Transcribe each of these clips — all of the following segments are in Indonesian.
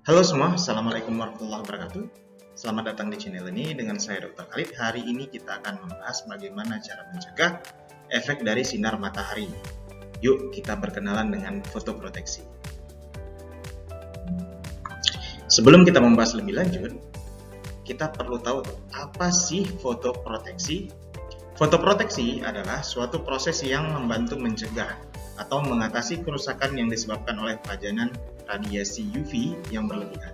Halo semua, Assalamualaikum warahmatullahi wabarakatuh. Selamat datang di channel ini dengan saya Dr. Khalid. Hari ini kita akan membahas bagaimana cara mencegah efek dari sinar matahari. Yuk kita berkenalan dengan fotoproteksi. Sebelum kita membahas lebih lanjut, kita perlu tahu apa sih fotoproteksi. Fotoproteksi adalah suatu proses yang membantu mencegah atau mengatasi kerusakan yang disebabkan oleh pajanan radiasi UV yang berlebihan.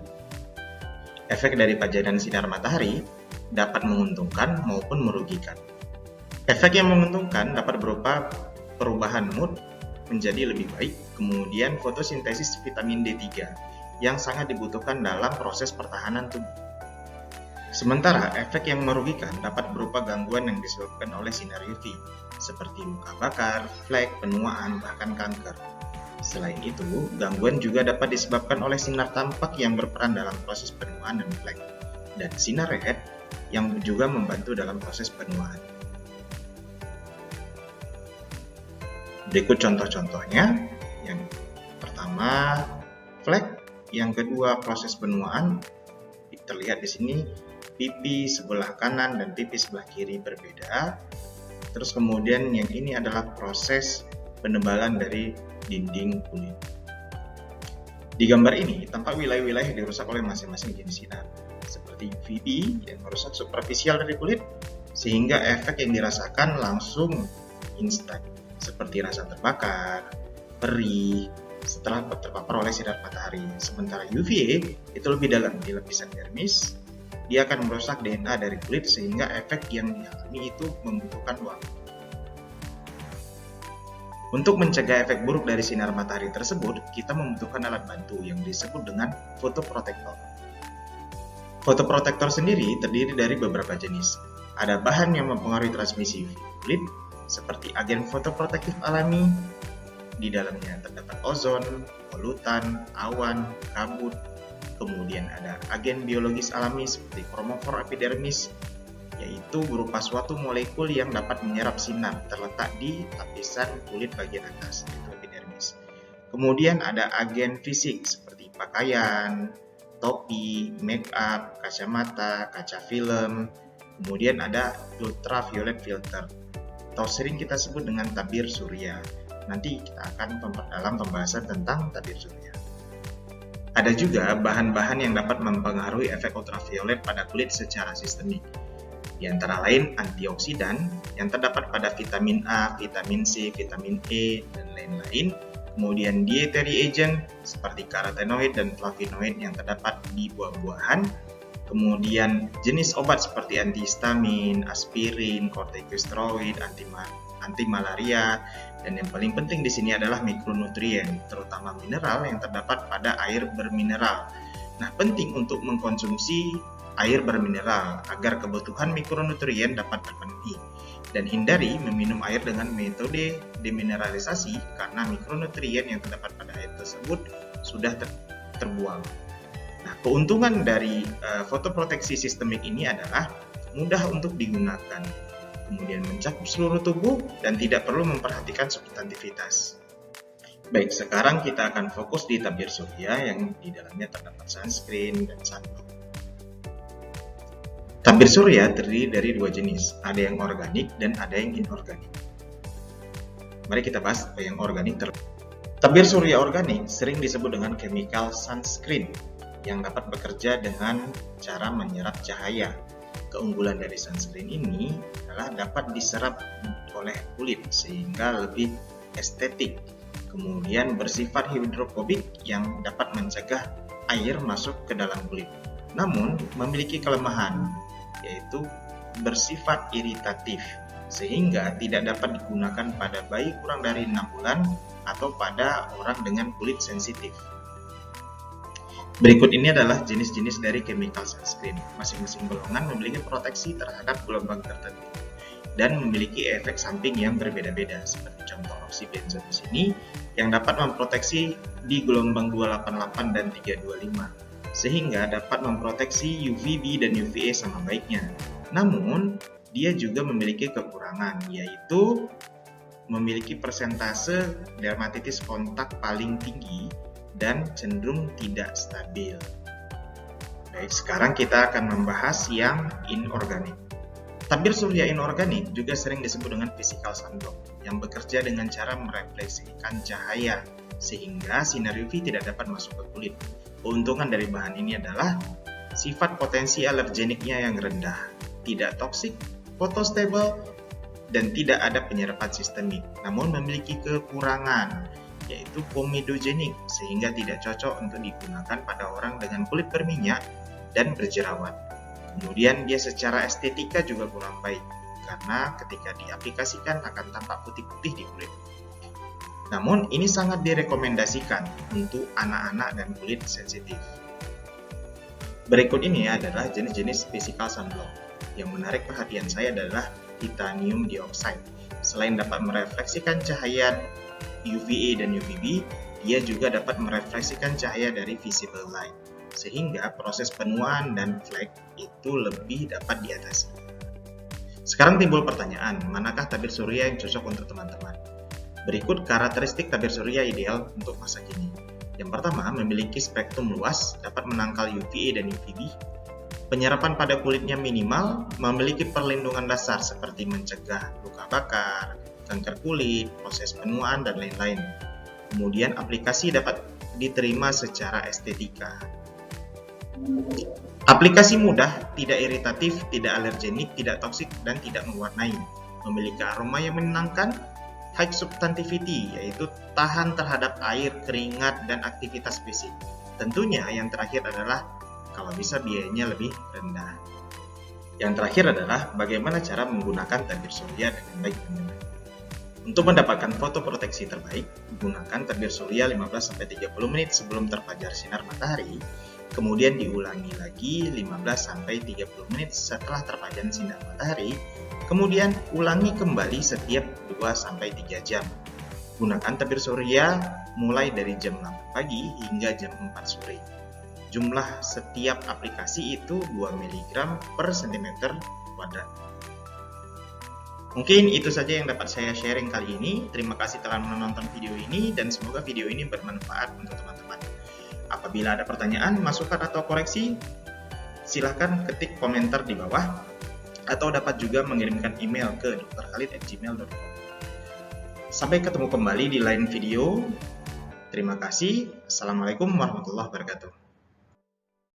Efek dari pajanan sinar matahari dapat menguntungkan maupun merugikan. Efek yang menguntungkan dapat berupa perubahan mood menjadi lebih baik, kemudian fotosintesis vitamin D3 yang sangat dibutuhkan dalam proses pertahanan tubuh. Sementara efek yang merugikan dapat berupa gangguan yang disebabkan oleh sinar UV, seperti luka bakar, flek, penuaan, bahkan kanker. Selain itu, gangguan juga dapat disebabkan oleh sinar tampak yang berperan dalam proses penuaan dan flek, dan sinar red yang juga membantu dalam proses penuaan. Berikut contoh-contohnya. Yang pertama, flek. Yang kedua, proses penuaan. Terlihat di sini pipi sebelah kanan dan pipi sebelah kiri berbeda. Terus kemudian yang ini adalah proses penebalan dari dinding kulit. Di gambar ini tampak wilayah-wilayah yang dirusak oleh masing-masing jenis sinar, seperti UVB yang merusak superficial dari kulit, sehingga efek yang dirasakan langsung instan, seperti rasa terbakar, perih, setelah terpapar oleh sinar matahari. Sementara UVA itu lebih dalam di lapisan dermis. Dia akan merusak DNA dari kulit sehingga efek yang dialami itu membutuhkan waktu. Untuk mencegah efek buruk dari sinar matahari tersebut, kita membutuhkan alat bantu yang disebut dengan fotoprotektor. Fotoprotektor sendiri terdiri dari beberapa jenis. Ada bahan yang mempengaruhi transmisi UV kulit, seperti agen fotoprotektif alami. Di dalamnya terdapat ozon, polutan, awan, kabut. Kemudian ada agen biologis alami seperti kromofor epidermis, yaitu berupa suatu molekul yang dapat menyerap sinar terletak di lapisan kulit bagian atas, yaitu epidermis. Kemudian ada agen fisik seperti pakaian, topi, make up, kacamata, kaca film. Kemudian ada ultraviolet filter, atau sering kita sebut dengan tabir surya. Nanti kita akan memperdalam pembahasan tentang tabir surya. Ada juga bahan-bahan yang dapat mempengaruhi efek ultraviolet pada kulit secara sistemik, di antara lain antioksidan yang terdapat pada vitamin A, vitamin C, vitamin E, dan lain-lain. Kemudian dietary agent seperti karotenoid dan flavonoid yang terdapat di buah-buahan. Kemudian jenis obat seperti antihistamin, aspirin, kortikosteroid, anti-malaria, dan yang paling penting di sini adalah mikronutrien, terutama mineral yang terdapat pada air bermineral. Nah, penting untuk mengkonsumsi air bermineral agar kebutuhan mikronutrien dapat terpenuhi, dan hindari meminum air dengan metode demineralisasi karena mikronutrien yang terdapat pada air tersebut sudah terbuang. Nah, keuntungan dari fotoproteksi sistemik ini adalah mudah untuk digunakan, kemudian mencakup seluruh tubuh dan tidak perlu memperhatikan substantivitas. Baik, sekarang kita akan fokus di tabir surya yang di dalamnya terdapat sunscreen dan sunblock. Tabir surya terdiri dari dua jenis, ada yang organik dan ada yang inorganik. Mari kita bahas yang organik terlebih. Tabir surya organik sering disebut dengan chemical sunscreen yang dapat bekerja dengan cara menyerap cahaya. Keunggulan dari sunscreen ini adalah dapat diserap oleh kulit sehingga lebih estetik. Kemudian bersifat hidrofobik yang dapat mencegah air masuk ke dalam kulit. Namun memiliki kelemahan, yaitu bersifat iritatif sehingga tidak dapat digunakan pada bayi kurang dari 6 bulan atau pada orang dengan kulit sensitif. Berikut ini adalah jenis-jenis dari chemical sunscreen. Masing-masing golongan memiliki proteksi terhadap gelombang tertentu dan memiliki efek samping yang berbeda-beda. Seperti contoh oxybenzone di sini yang dapat memproteksi di gelombang 288 dan 325, sehingga dapat memproteksi UVB dan UVA sama baiknya. Namun, dia juga memiliki kekurangan, yaitu memiliki persentase dermatitis kontak paling tinggi dan cenderung tidak stabil. Baik, sekarang kita akan membahas yang inorganik. Tabir surya inorganik juga sering disebut dengan physical sunblock, yang bekerja dengan cara merefleksikan cahaya sehingga sinar UV tidak dapat masuk ke kulit. Keuntungan dari bahan ini adalah sifat potensi alergeniknya yang rendah, tidak toksik, photostable, dan tidak ada penyerapan sistemik, namun memiliki kekurangan, yaitu komedogenik, sehingga tidak cocok untuk digunakan pada orang dengan kulit berminyak dan berjerawat. Kemudian dia secara estetika juga kurang baik, karena ketika diaplikasikan akan tampak putih-putih di kulit. Namun ini sangat direkomendasikan untuk anak-anak dan kulit sensitif. Berikut ini adalah jenis-jenis physical sunblock. Yang menarik perhatian saya adalah titanium dioxide. Selain dapat merefleksikan cahaya UVA dan UVB, dia juga dapat merefleksikan cahaya dari visible light, sehingga proses penuaan dan flek itu lebih dapat diatasi. Sekarang timbul pertanyaan, manakah tabir surya yang cocok untuk teman-teman? Berikut karakteristik tabir surya ideal untuk masa kini. Yang pertama, memiliki spektrum luas, dapat menangkal UVA dan UVB. Penyerapan pada kulitnya minimal, memiliki perlindungan dasar seperti mencegah luka bakar, kanker kulit, proses penuaan, dan lain-lain. Kemudian aplikasi dapat diterima secara estetika. Aplikasi mudah, tidak iritatif, tidak alergenik, tidak toksik, dan tidak mewarnai. Memiliki aroma yang menenangkan, high substantivity, yaitu tahan terhadap air, keringat, dan aktivitas fisik. Tentunya yang terakhir adalah kalau bisa biayanya lebih rendah. Yang terakhir adalah bagaimana cara menggunakan tabir surya dengan baik dan benar. Untuk mendapatkan foto proteksi terbaik, gunakan tabir surya 15-30 menit sebelum terfajar sinar matahari, kemudian diulangi lagi 15-30 menit setelah terfajar sinar matahari, kemudian ulangi kembali setiap 2-3 jam. Gunakan tabir surya mulai dari jam 8 pagi hingga jam 4 sore. Jumlah setiap aplikasi itu 2 mg per cm kuadrat. Mungkin itu saja yang dapat saya sharing kali ini. Terima kasih telah menonton video ini dan semoga video ini bermanfaat untuk teman-teman. Apabila ada pertanyaan, masukan atau koreksi, silahkan ketik komentar di bawah atau dapat juga mengirimkan email ke drkhalid@gmail.com. Sampai ketemu kembali di lain video. Terima kasih. Assalamualaikum warahmatullahi wabarakatuh.